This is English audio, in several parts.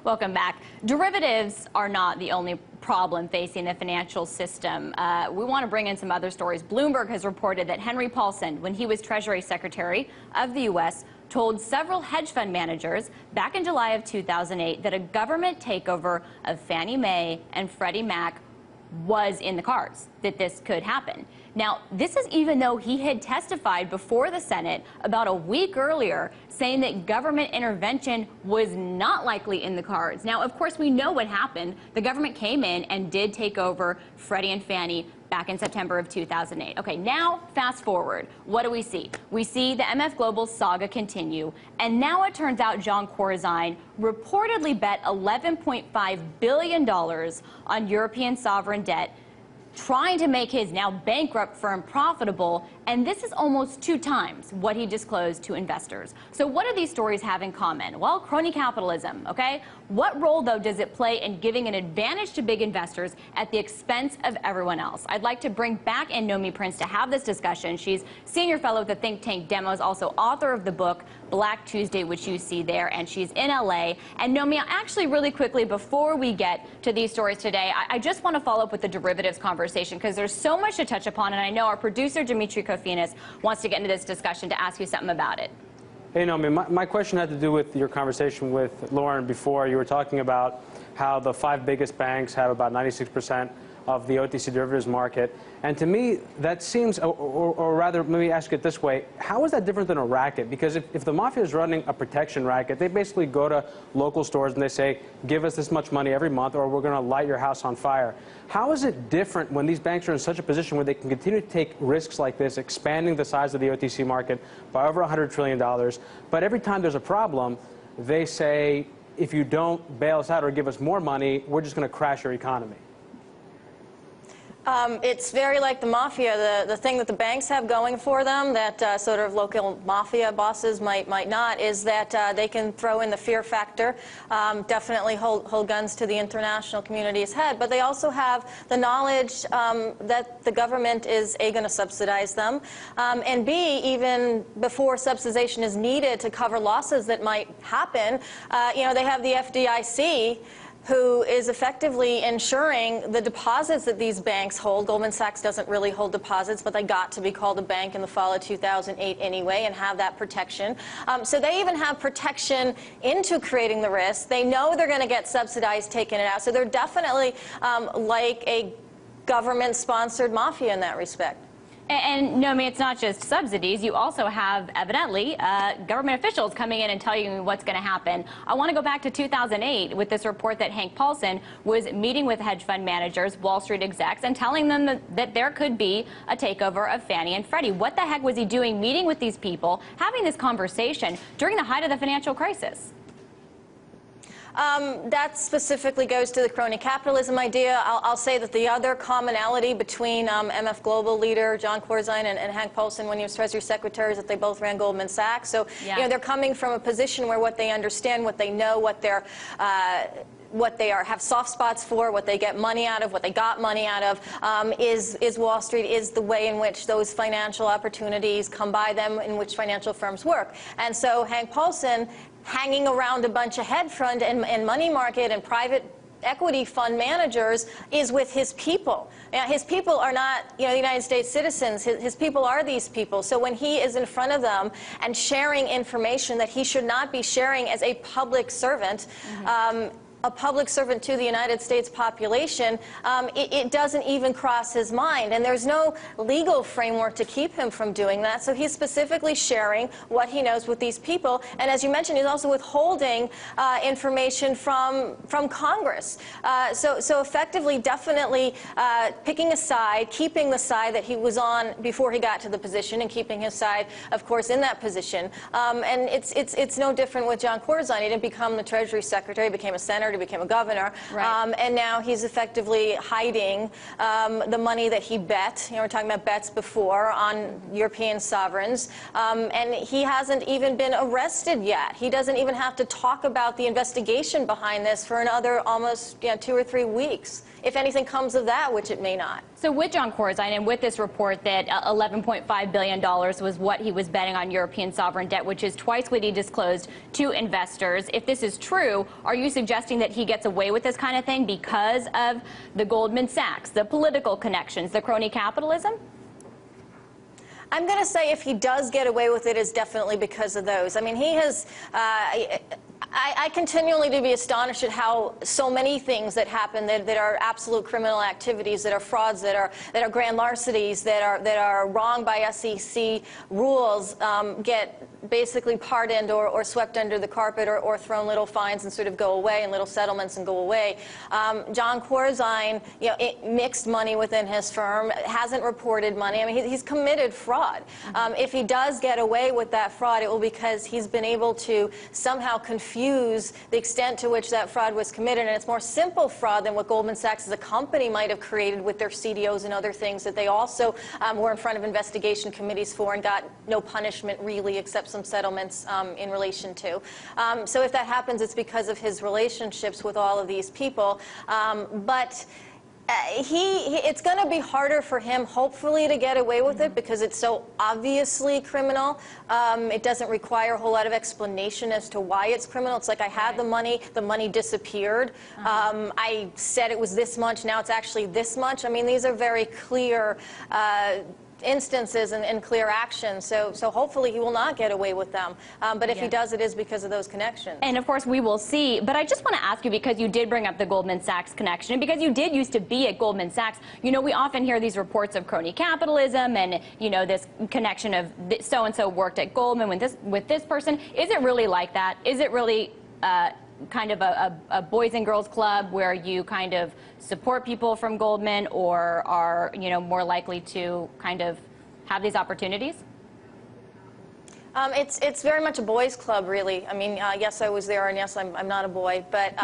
Welcome back. Derivatives are not the only problem facing the financial system. We want to bring in some other stories. Bloomberg has reported that Henry Paulson, when he was Treasury Secretary of the U.S., told several hedge fund managers back in July of 2008 that a government takeover of Fannie Mae and Freddie Mac was in the cards, that this could happen. Now, this is even though he had testified before the Senate about a week earlier saying that government intervention was not likely in the cards. Now, of course, we know what happened. The government came in and did take over Freddie and Fannie back in September of 2008. Okay, now fast forward. What do we see? We see the MF Global saga continue, and now it turns out John Corzine reportedly bet $11.5 billion on European sovereign debt, trying to make his now bankrupt firm profitable, and this is almost 2 times what he disclosed to investors. So what do these stories have in common? Well, crony capitalism, okay? What role, though, does it play in giving an advantage to big investors at the expense of everyone else? I'd like to bring back in Nomi Prins to have this discussion. She's senior fellow at the think tank Demos, also author of the book Black Tuesday, which you see there, and she's in LA. And Nomi, actually really quickly, before we get to these stories today, I just want to follow up with the derivatives conversation because there's so much to touch upon, and I know our producer, Dimitri Kofinas, wants to get into this discussion to ask you something about it. Hey, Nomi, my question had to do with your conversation with Lauren before. You were talking about how the 5 biggest banks have about 96% of the OTC derivatives market. And to me, that seems, or rather, let me ask it this way, how is that different than a racket? Because if the mafia is running a protection racket, they basically go to local stores and they say, give us this much money every month or we're going to light your house on fire. How is it different when these banks are in such a position where they can continue to take risks like this, expanding the size of the OTC market by over $100 trillion, but every time there's a problem, they say, if you don't bail us out or give us more money, we're just going to crash your economy? It's very like the mafia. The thing that the banks have going for them that sort of local mafia bosses might not is that they can throw in the fear factor, definitely hold guns to the international community's head, but they also have the knowledge that the government is A, going to subsidize them, and B, even before subsidization is needed to cover losses that might happen, you know, they have the FDIC, who is effectively ensuring the deposits that these banks hold. Goldman Sachs doesn't really hold deposits, but they got to be called a bank in the fall of 2008 anyway and have that protection. So they even have protection into creating the risk. They know they're going to get subsidized, taking it out. So they're definitely like a government-sponsored mafia in that respect. And Nomi, it's not just subsidies. You also have, evidently, government officials coming in and telling you what's going to happen. I want to go back to 2008 with this report that Hank Paulson was meeting with hedge fund managers, Wall Street execs, and telling them that there could be a takeover of Fannie and Freddie. What the heck was he doing meeting with these people, having this conversation during the height of the financial crisis? That specifically goes to the crony capitalism idea. I'll say that the other commonality between MF Global leader John Corzine and Hank Paulson when he was Treasury Secretary is that they both ran Goldman Sachs. So you know, they're coming from a position where what they understand, what they know, what they have soft spots for, what they get money out of, what they got money out of, is Wall Street, is the way in which those financial opportunities come by them, in which financial firms work. And so Hank Paulson, hanging around a bunch of hedge fund and money market and private equity fund managers, is with his people. Now, his people are not, you know, the United States citizens. His people are these people. So when he is in front of them and sharing information that he should not be sharing as a public servant, a public servant to the United States population, it doesn't even cross his mind. And there's no legal framework to keep him from doing that. So he's specifically sharing what he knows with these people. And as you mentioned, he's also withholding information from Congress. So effectively, definitely picking a side, keeping the side that he was on before he got to the position, and keeping his side, of course, in that position. And it's no different with John Corzine. He didn't become the Treasury Secretary, he became a senator. senator, became a governor, right. and now he's effectively hiding the money that he bet. You know, we're talking about bets before on European sovereigns, and he hasn't even been arrested yet. He doesn't even have to talk about the investigation behind this for another almost 2 or 3 weeks, if anything comes of that, which it may not. So with John Corzine and with this report that $11.5 billion was what he was betting on European sovereign debt, which is twice what he disclosed to investors, if this is true, are you suggesting that he gets away with this kind of thing because of the Goldman Sachs, the political connections, the crony capitalism? I'm going to say if he does get away with it, it's definitely because of those. I mean, he has... I continually do be astonished at how so many things that happen that are absolute criminal activities, that are frauds, that are grand larcenies, that are wrong by SEC rules, get basically pardoned or swept under the carpet or thrown little fines and sort of go away, and little settlements and go away. John Corzine, mixed money within his firm, hasn't reported money. I mean, he's committed fraud. If he does get away with that fraud, it will be because he's been able to somehow confuse the extent to which that fraud was committed, and it's more simple fraud than what Goldman Sachs as a company might have created with their CDOs and other things that they also were in front of investigation committees for and got no punishment really except some settlements in relation to. So if that happens, it's because of his relationships with all of these people. But it's going to be harder for him, hopefully, to get away with it because it's so obviously criminal. It doesn't require a whole lot of explanation as to why it's criminal. It's like I had the money disappeared. I said it was this much, now it's actually this much. I mean, these are very clear instances and clear actions. So hopefully he will not get away with them. But if he does, it is because of those connections. And of course we will see. But I just want to ask you, because you did bring up the Goldman Sachs connection, and because you did used to be at Goldman Sachs, we often hear these reports of crony capitalism and, this connection of so-and-so worked at Goldman with this person. Is it really like that? Is it really kind of a boys and girls club where you kind of support people from Goldman or are, more likely to kind of have these opportunities? It's very much a boys' club, really. I mean, yes, I was there, and yes, I'm not a boy, but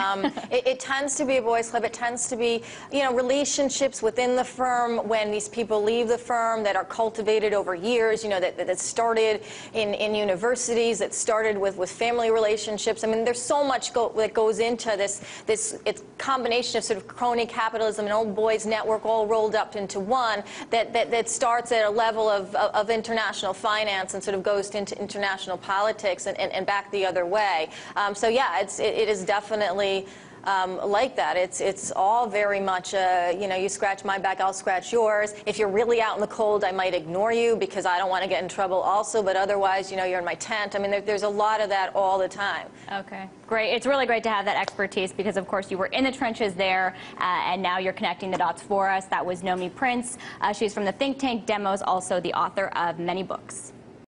it tends to be a boys' club. It tends to be, relationships within the firm when these people leave the firm that are cultivated over years. That started in universities, that started with family relationships. I mean, there's so much that goes into this. It's combination of sort of crony capitalism and old boys network all rolled up into one that starts at a level of international finance and sort of goes into international politics and back the other way. So yeah, it is definitely like that. It's all very much, you scratch my back, I'll scratch yours. If you're really out in the cold, I might ignore you because I don't want to get in trouble also, but otherwise, you're in my tent. I mean, there's a lot of that all the time. Okay, great. It's really great to have that expertise because, of course, you were in the trenches there, and now you're connecting the dots for us. That was Nomi Prins. She's from the think tank Demos, also the author of many books.